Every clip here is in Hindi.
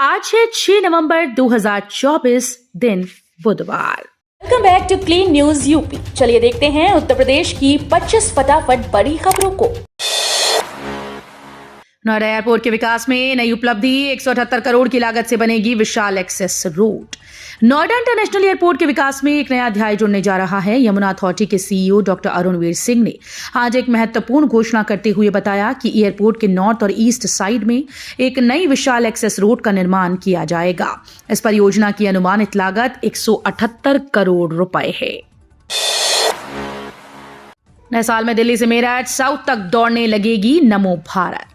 आज है 6 नवंबर 2024 दिन बुधवार। Welcome back to clean news UP. चलिए देखते हैं उत्तर प्रदेश की 25 फटाफट बड़ी खबरों को। नोएडा एयरपोर्ट के विकास में नई उपलब्धि, 178 करोड़ की लागत से बनेगी विशाल access road. Noida international airport के विकास में एक नया अध्याय जुड़ने जा रहा है। यमुना अथॉरिटी के सीईओ डॉक्टर अरुणवीर सिंह ने आज एक महत्वपूर्ण घोषणा करते हुए बताया कि एयरपोर्ट के नॉर्थ और ईस्ट साइड में एक नई विशाल एक्सेस रोड का निर्माण किया जाएगा। इस परियोजना की अनुमानित लागत 178 करोड़ रुपए है। नए साल में दिल्ली से मेरठ साउथ तक दौड़ने लगेगी नमो भारत।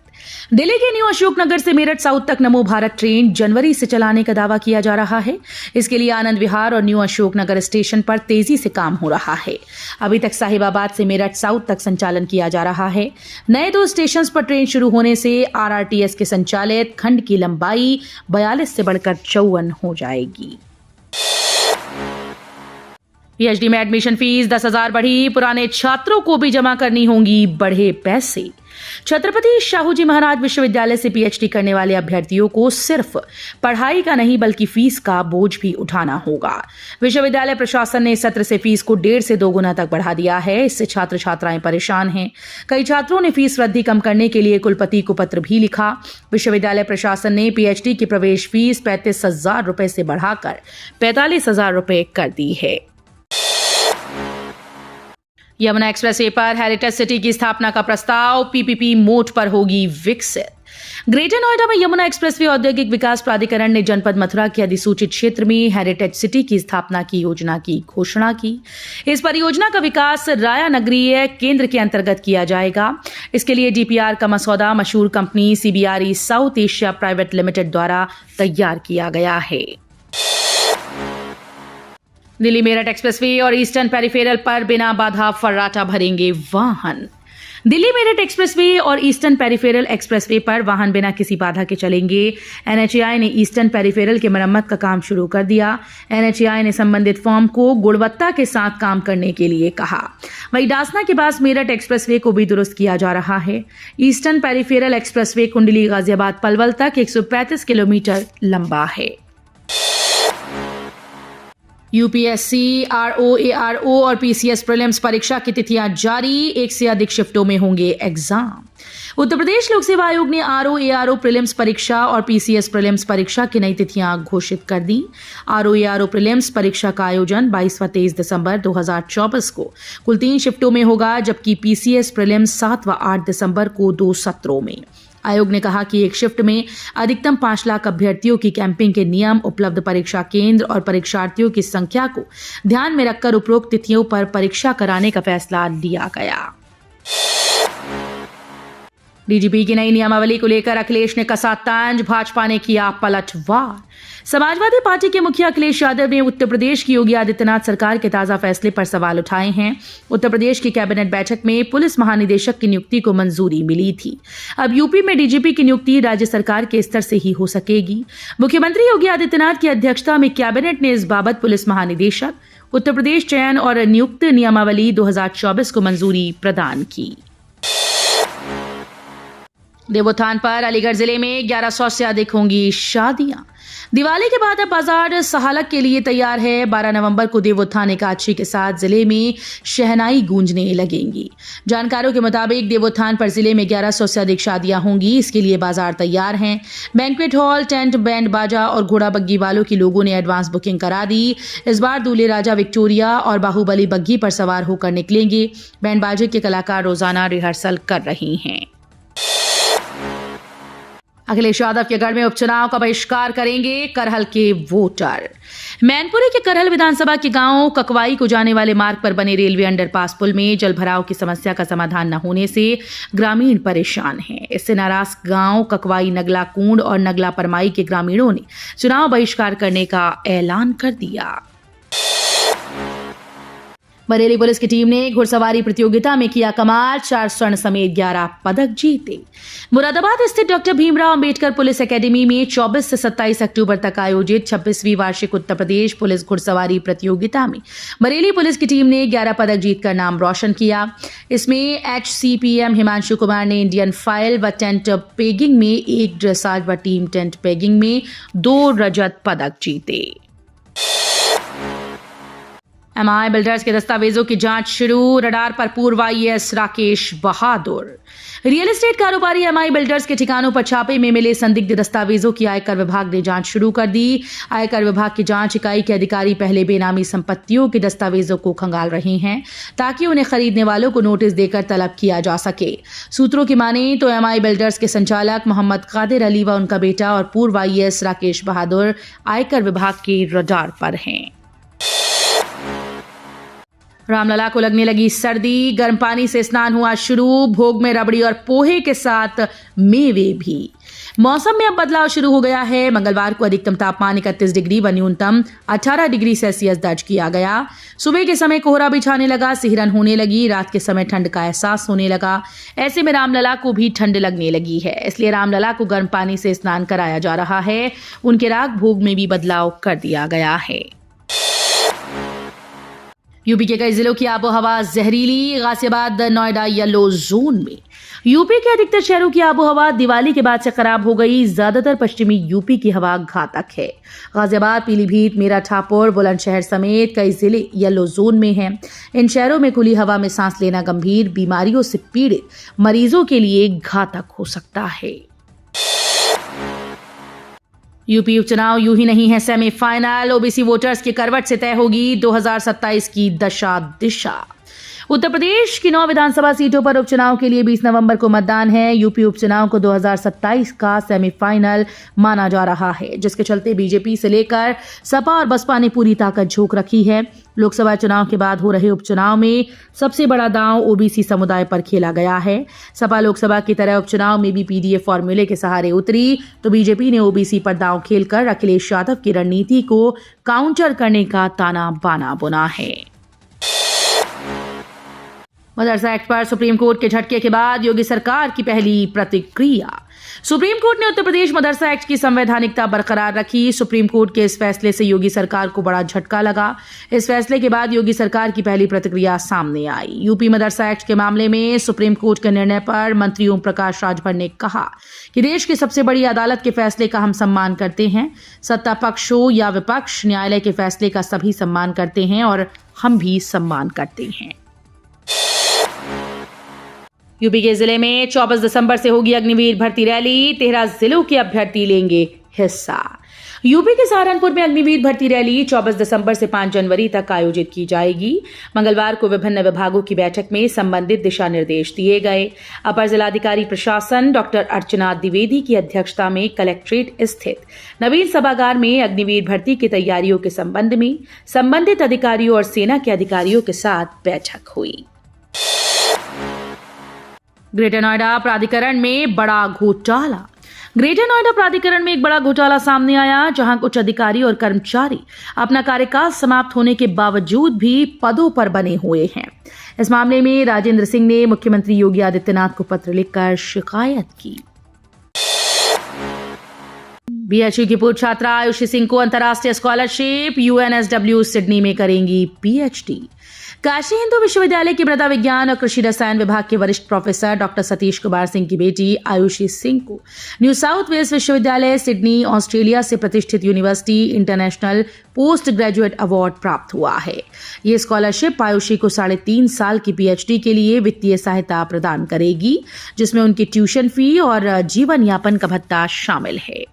दिल्ली के न्यू अशोकनगर से मेरठ साउथ तक नमो भारत ट्रेन जनवरी से चलाने का दावा किया जा रहा है। इसके लिए आनंद विहार और न्यू अशोकनगर स्टेशन पर तेजी से काम हो रहा है। अभी तक साहिबाबाद से मेरठ साउथ तक संचालन किया जा रहा है। नए 2 स्टेशन पर ट्रेन शुरू होने से आरआरटीएस के संचालित खंड की लंबाई 42 से बढ़कर 54 हो जाएगी। पीएचडी में एडमिशन फीस 10,000 बढ़ी, पुराने छात्रों को भी जमा करनी होंगी बढ़े पैसे। छत्रपति शाहूजी महाराज विश्वविद्यालय से पीएचडी करने वाले अभ्यर्थियों को सिर्फ पढ़ाई का नहीं बल्कि फीस का बोझ भी उठाना होगा। विश्वविद्यालय प्रशासन ने इस सत्र से फीस को 1.5 से 2 गुना तक बढ़ा दिया है। इससे छात्र छात्राएं परेशान हैं। कई छात्रों ने फीस वृद्धि कम करने के लिए कुलपति को पत्र भी लिखा। विश्वविद्यालय प्रशासन ने पीएचडी की प्रवेश फीस 35,000 रुपए से बढ़ाकर 45,000 रुपए कर दी है। यमुना एक्सप्रेसवे पर हेरिटेज सिटी की स्थापना का प्रस्ताव, पीपीपी मोड पर होगी विकसित। ग्रेटर नोएडा में यमुना एक्सप्रेसवे औद्योगिक विकास प्राधिकरण ने जनपद मथुरा के अधिसूचित क्षेत्र में हेरिटेज सिटी की स्थापना की योजना की घोषणा की। इस परियोजना का विकास राया नगरीय केंद्र के अंतर्गत किया जाएगा। इसके लिए डीपीआर का मसौदा मशहूर company CBRE south Asia private limited द्वारा तैयार किया गया है। दिल्ली मेरठ एक्सप्रेसवे और ईस्टर्न पेरिफेरल पर बिना बाधा फर्राटा भरेंगे वाहन। दिल्ली मेरठ एक्सप्रेसवे और ईस्टर्न पेरिफेरल एक्सप्रेसवे पर वाहन बिना किसी बाधा के चलेंगे। एनएचएआई ने ईस्टर्न पेरिफेरल के मरम्मत का काम शुरू कर दिया। एनएचएआई ने संबंधित फर्म को गुणवत्ता के साथ काम करने के लिए कहा। वहीं डासना के पास मेरठ एक्सप्रेसवे को भी दुरुस्त किया जा रहा है। ईस्टर्न पेरिफेरल एक्सप्रेसवे कुंडली गाजियाबाद पलवल तक 135 किलोमीटर लंबा है। यूपीएससी, आरओएआरओ और पीसीएस प्रीलिम्स परीक्षा की तिथियां जारी, 1 से अधिक शिफ्टों में होंगे एग्जाम। उत्तर प्रदेश लोक सेवा आयोग ने आरओएआरओ प्रीलिम्स परीक्षा और पीसीएस प्रीलिम्स परीक्षा की नई तिथियां घोषित कर दी। आरओएआरओ प्रीलिम्स परीक्षा का आयोजन 22 व 23 दिसंबर 2024 को कुल 3 शिफ्टों में होगा, जबकि पीसीएस प्रीलिम्स 7 व 8 दिसंबर को 2 सत्रों में। आयोग ने कहा कि एक शिफ्ट में अधिकतम 5 लाख अभ्यर्थियों की कैंपिंग के नियम, उपलब्ध परीक्षा केंद्र और परीक्षार्थियों की संख्या को ध्यान में रखकर उपरोक्त तिथियों पर परीक्षा कराने का फैसला लिया गया। डीजीपी की नई नियमावली को लेकर अखिलेश ने कसा तंज, भाजपा ने किया पलटवार। समाजवादी पार्टी के मुखिया अखिलेश यादव ने उत्तर प्रदेश की योगी आदित्यनाथ सरकार के ताजा फैसले पर सवाल उठाए हैं। उत्तर प्रदेश की कैबिनेट बैठक में पुलिस महानिदेशक की नियुक्ति को मंजूरी मिली थी। अब यूपी में डीजीपी की नियुक्ति राज्य सरकार के स्तर से ही हो सकेगी। मुख्यमंत्री योगी आदित्यनाथ की अध्यक्षता में कैबिनेट ने इस बाबत पुलिस महानिदेशक, उत्तर प्रदेश चयन और नियुक्त नियमावली 2024 को मंजूरी प्रदान की। देवोत्थान पर अलीगढ़ जिले में 1100 से अधिक होंगी शादियां। दिवाली के बाद अब बाजार सहालक के लिए तैयार है। 12 नवंबर को देवोत्थान एकादशी के साथ जिले में शहनाई गूंजने लगेंगी। जानकारों के मुताबिक देवोत्थान पर जिले में 1100 से अधिक शादियां होंगी। इसके लिए बाजार तैयार हैं। बैंक्वेट हॉल, टेंट, बैंड बाजा और घोड़ा बग्गी वालों की लोगों ने एडवांस बुकिंग करा दी। इस बार दूल्हे राजा विक्टोरिया और बाहुबली बग्गी पर सवार होकर निकलेंगे। बैंड बाजे के कलाकार रोजाना रिहर्सल कर रही हैं। अखिलेश यादव के गढ़ में उपचुनाव का बहिष्कार करेंगे करहल के वोटर। मैनपुरी के करहल विधानसभा के गांव ककवाई को जाने वाले मार्ग पर बने रेलवे अंडरपास पुल में जलभराव की समस्या का समाधान न होने से ग्रामीण परेशान हैं। इससे नाराज गांव ककवाई, नगला कुंड और नगला परमाई के ग्रामीणों ने चुनाव बहिष्कार करने का ऐलान कर दिया। बरेली पुलिस की टीम ने घुड़सवारी प्रतियोगिता में किया कमाल, 4 स्वर्ण समेत 11 पदक जीते। मुरादाबाद स्थित doctor Bhimrao Ambedkar police academy में 24 से 27 अक्टूबर तक आयोजित 26वीं वार्षिक उत्तर प्रदेश पुलिस घुड़सवारी प्रतियोगिता में बरेली पुलिस की टीम ने 11 पदक जीतकर नाम रोशन किया। इसमें HCPM हिमांशु कुमार ने इंडियन फाइल व टेंट पेगिंग में 1 ड्रेसाज व टीम टेंट पेगिंग में 2 रजत पदक जीते। MI बिल्डर्स के दस्तावेजों की जांच शुरू, रडार पर पूर्व IAS राकेश बहादुर। रियल एस्टेट कारोबारी MI बिल्डर्स के ठिकानों पर छापे में मिले संदिग्ध दस्तावेजों की आयकर विभाग ने जांच शुरू कर दी। आयकर विभाग की जांच इकाई के अधिकारी पहले बेनामी संपत्तियों के दस्तावेजों को खंगाल रहे हैं ताकि उन्हें खरीदने वालों को नोटिस देकर तलब किया जा सके। सूत्रों की माने तो MI बिल्डर्स के संचालक मोहम्मद कादिर अली व उनका बेटा और पूर्व IAS राकेश बहादुर आयकर विभाग के रडार पर हैं। रामलला को लगने लगी सर्दी, गर्म पानी से स्नान हुआ शुरू, भोग में रबड़ी और पोहे के साथ मेवे भी। मौसम में अब बदलाव शुरू हो गया है। मंगलवार को अधिकतम तापमान 31 डिग्री व न्यूनतम 18 डिग्री सेल्सियस दर्ज किया गया। सुबह के समय कोहरा भी छाने लगा, सिहरन होने लगी, रात के समय ठंड का एहसास होने लगा। ऐसे में रामलला को भी ठंड लगने लगी है, इसलिए रामलला को गर्म पानी से स्नान कराया जा रहा है। उनके राग भोग में भी बदलाव कर दिया गया है। यूपी के कई जिलों की आबोहवा जहरीली, गाजियाबाद नोएडा येलो जोन में। यूपी के अधिकतर शहरों की आबोहवा दिवाली के बाद से खराब हो गई। ज्यादातर पश्चिमी यूपी की हवा घातक है। गाजियाबाद, पीलीभीत, मेरठ, हापुड़, बुलंदशहर समेत कई जिले येलो जोन में हैं। इन शहरों में खुली हवा में सांस लेना गंभीर बीमारियों से पीड़ित मरीजों के लिए घातक हो सकता है। यूपी उपचुनाव यूं ही नहीं है सेमीफाइनल, ओबीसी वोटर्स की करवट से तय होगी 2027 की दशा दिशा। उत्तर प्रदेश की 9 विधानसभा सीटों पर उपचुनाव के लिए 20 नवंबर को मतदान है। यूपी उपचुनाव को 2027 का सेमीफाइनल माना जा रहा है, जिसके चलते बीजेपी से लेकर सपा और बसपा ने पूरी ताकत झोंक रखी है। लोकसभा चुनाव के बाद हो रहे उपचुनाव में सबसे बड़ा दांव ओबीसी समुदाय पर खेला गया है। सपा लोकसभा की तरह उपचुनाव में भी पीडीए फॉर्मूले के सहारे उतरी, तो बीजेपी ने ओबीसी पर दांव खेलकर अखिलेश यादव की रणनीति को काउंटर करने का ताना बाना बुना है। मदरसा एक्ट पर सुप्रीम कोर्ट के झटके के बाद योगी सरकार की पहली प्रतिक्रिया। सुप्रीम कोर्ट ने उत्तर प्रदेश मदरसा एक्ट की संवैधानिकता बरकरार रखी। सुप्रीम कोर्ट के इस फैसले से योगी सरकार को बड़ा झटका लगा। इस फैसले के बाद योगी सरकार की पहली प्रतिक्रिया सामने आई। यूपी मदरसा एक्ट के मामले में सुप्रीम कोर्ट के निर्णय पर मंत्री ओम प्रकाश राजभर ने कहा कि देश की सबसे बड़ी अदालत के फैसले का हम सम्मान करते हैं। सत्ता पक्ष हो या विपक्ष, न्यायालय के फैसले का सभी सम्मान करते हैं और हम भी सम्मान करते हैं। यूपी के जिले में 24 दिसंबर से होगी अग्निवीर भर्ती रैली। 13 जिलों के अभ्यर्थी लेंगे हिस्सा। यूपी के सहारनपुर में अग्निवीर भर्ती रैली 24 दिसंबर से 5 जनवरी तक आयोजित की जाएगी। मंगलवार को विभिन्न विभागों की बैठक में संबंधित दिशा निर्देश दिए गए। अपर जिलाधिकारी प्रशासन डॉक्टर अर्चना द्विवेदी की अध्यक्षता में कलेक्ट्रेट स्थित नवीन सभागार में अग्निवीर भर्ती की तैयारियों के संबंध में संबंधित अधिकारियों और सेना के अधिकारियों के साथ बैठक हुई। ग्रेटर नोएडा प्राधिकरण में बड़ा घोटाला। ग्रेटर नोएडा प्राधिकरण में एक बड़ा घोटाला सामने आया, जहां कुछ अधिकारी और कर्मचारी अपना कार्यकाल समाप्त होने के बावजूद भी पदों पर बने हुए हैं। इस मामले में राजेंद्र सिंह ने मुख्यमंत्री योगी आदित्यनाथ को पत्र लिखकर शिकायत की। बीएचयू की पूर्व छात्रा आयुषी सिंह को अंतर्राष्ट्रीय स्कॉलरशिप, यूएनएसडब्ल्यू सिडनी में करेंगी पीएचडी। काशी हिंदू विश्वविद्यालय के मृदा विज्ञान और कृषि रसायन विभाग के वरिष्ठ प्रोफेसर डॉक्टर सतीश कुमार सिंह की बेटी आयुषी सिंह को न्यू साउथ वेल्स विश्वविद्यालय सिडनी, ऑस्ट्रेलिया से प्रतिष्ठित university international post graduate award प्राप्त हुआ है। ये स्कॉलरशिप आयुषी को 3.5 साल की पीएचडी के लिए वित्तीय सहायता प्रदान करेगी, जिसमें उनकी ट्यूशन फी और जीवन यापन का भत्ता शामिल है।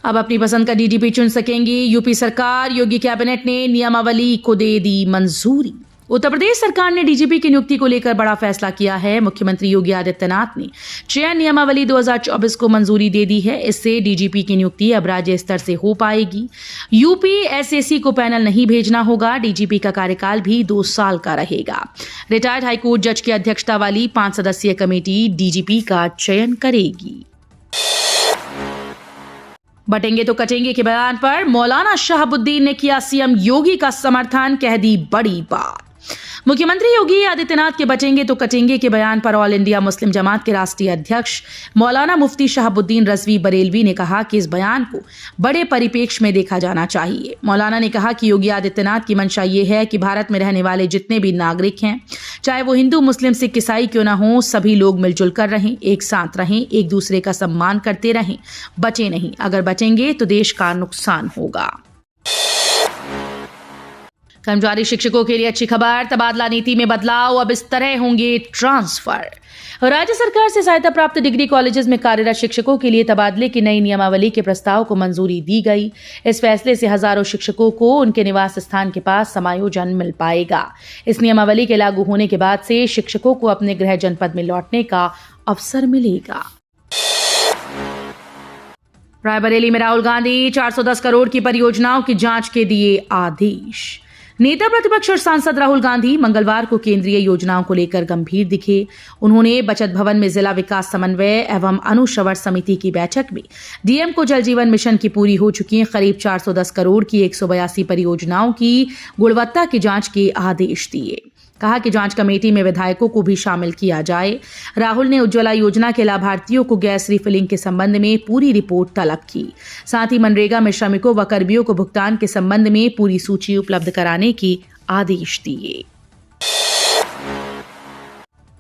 अब अपनी पसंद का डीजीपी चुन सकेंगी यूपी सरकार। योगी कैबिनेट ने नियमावली को दे दी मंजूरी। उत्तर प्रदेश सरकार ने डीजीपी की नियुक्ति को लेकर बड़ा फैसला किया है। मुख्यमंत्री योगी आदित्यनाथ ने चयन नियमावली 2024 को मंजूरी दे दी है। इससे डीजीपी की नियुक्ति अब राज्य स्तर से हो पाएगी। यूपीएसएसी को पैनल नहीं भेजना होगा। डीजीपी का कार्यकाल भी 2 साल का रहेगा। रिटायर्ड हाईकोर्ट जज की अध्यक्षता वाली 5 सदस्यीय कमेटी डीजीपी का चयन करेगी। बटेंगे तो कटेंगे के बयान पर मौलाना शहाबुद्दीन ने किया सीएम योगी का समर्थन, कह दी बड़ी बात। मुख्यमंत्री योगी आदित्यनाथ के बटेंगे तो कटेंगे के बयान पर ऑल इंडिया मुस्लिम जमात के राष्ट्रीय अध्यक्ष मौलाना मुफ्ती शहाबुद्दीन रजवी बरेलवी ने कहा कि इस बयान को बड़े परिप्रेक्ष्य में देखा जाना चाहिए। मौलाना ने कहा कि योगी आदित्यनाथ की मंशा ये है कि भारत में रहने वाले जितने भी नागरिक हैं, चाहे वो हिंदू, मुस्लिम, सिख, ईसाई क्यों ना हो, सभी लोग मिलजुल कर रहें, एक साथ रहें, एक दूसरे का सम्मान करते रहें, बचे नहीं। अगर बचेंगे तो देश का नुकसान होगा। कर्मचारी शिक्षकों के लिए अच्छी खबर, तबादला नीति में बदलाव, अब इस तरह होंगे ट्रांसफर। राज्य सरकार से सहायता प्राप्त डिग्री कॉलेजेस में कार्यरत शिक्षकों के लिए तबादले की नई नियमावली के प्रस्ताव को मंजूरी दी गई। इस फैसले से हजारों शिक्षकों को उनके निवास स्थान के पास समायोजन मिल पाएगा। इस नियमावली के लागू होने के बाद से शिक्षकों को अपने गृह जनपद में लौटने का अवसर मिलेगा। रायबरेली में राहुल गांधी 410 करोड़ की परियोजनाओं की जांच के दिए आदेश। नेता प्रतिपक्ष और सांसद राहुल गांधी मंगलवार को केंद्रीय योजनाओं को लेकर गंभीर दिखे। उन्होंने बचत भवन में जिला विकास समन्वय एवं अनुश्रवण समिति की बैठक में डीएम को जल जीवन मिशन की पूरी हो चुकी करीब 410 करोड़ की 182 परियोजनाओं की गुणवत्ता की जांच के आदेश दिए। कहा कि जांच कमेटी में विधायकों को भी शामिल किया जाए। राहुल ने उज्ज्वला योजना के लाभार्थियों को गैस रिफिलिंग के संबंध में पूरी रिपोर्ट तलब की। साथ ही मनरेगा में श्रमिकों व कर्मियों को भुगतान के संबंध में पूरी सूची उपलब्ध कराने की आदेश दिए।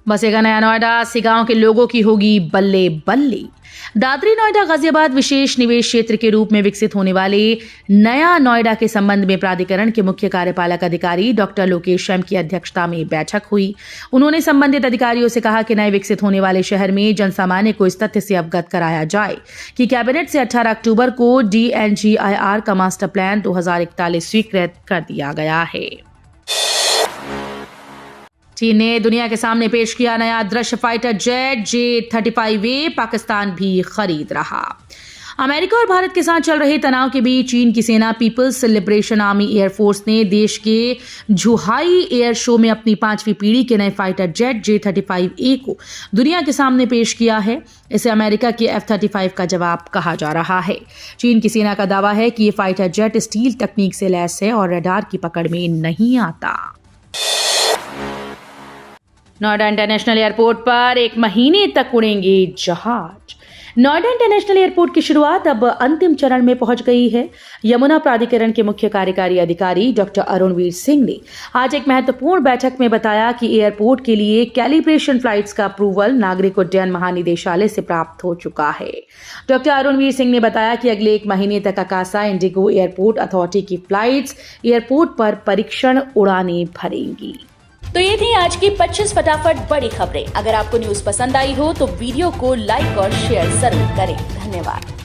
बसेगा नया नोएडा, सिगांव के लोगों की होगी बल्ले बल्ले। दादरी नोएडा गाजियाबाद विशेष निवेश क्षेत्र के रूप में विकसित होने वाले नया नोएडा के संबंध में प्राधिकरण के मुख्य कार्यपालक अधिकारी डॉक्टर लोकेश एम की अध्यक्षता में बैठक हुई। उन्होंने संबंधित अधिकारियों से कहा कि नए विकसित होने वाले शहर में जनसामान्य को इस तथ्य से अवगत कराया जाए कि कैबिनेट से 18 अक्टूबर को DNGIR का मास्टर प्लान 2041 स्वीकृत कर दिया गया है। चीन ने दुनिया के सामने पेश किया नया दृश्य फाइटर जेट J-35A, पाकिस्तान भी खरीद रहा। अमेरिका और भारत के साथ चल रहे तनाव के बीच चीन की सेना पीपल्स लिबरेशन आर्मी एयरफोर्स ने देश के झुहाई एयर शो में अपनी 5वीं पीढ़ी के नए फाइटर जेट J-35A को दुनिया के सामने पेश किया है। इसे अमेरिका के F-35 का जवाब कहा जा रहा है। चीन की सेना का दावा है कि ये फाइटर जेट स्टील तकनीक से लैस है और रडार की पकड़ में नहीं आता। नोएडा इंटरनेशनल एयरपोर्ट पर 1 महीने तक उड़ेंगे जहाज। नोएडा इंटरनेशनल एयरपोर्ट की शुरुआत अब अंतिम चरण में पहुंच गई है। यमुना प्राधिकरण के मुख्य कार्यकारी अधिकारी डॉक्टर अरुणवीर सिंह ने आज एक महत्वपूर्ण बैठक में बताया कि एयरपोर्ट के लिए कैलिब्रेशन फ्लाइट्स का अप्रूवल नागरिक उड्डयन महानिदेशालय से प्राप्त हो चुका है। डॉक्टर अरुणवीर सिंह ने बताया कि अगले 1 महीने तक आकाशा इंडिगो एयरपोर्ट अथॉरिटी की फ्लाइट्स एयरपोर्ट पर परीक्षण उड़ानें भरेंगी। तो ये थी आज की 25 फटाफट बड़ी खबरें। अगर आपको न्यूज पसंद आई हो तो वीडियो को लाइक और शेयर जरूर करें। धन्यवाद।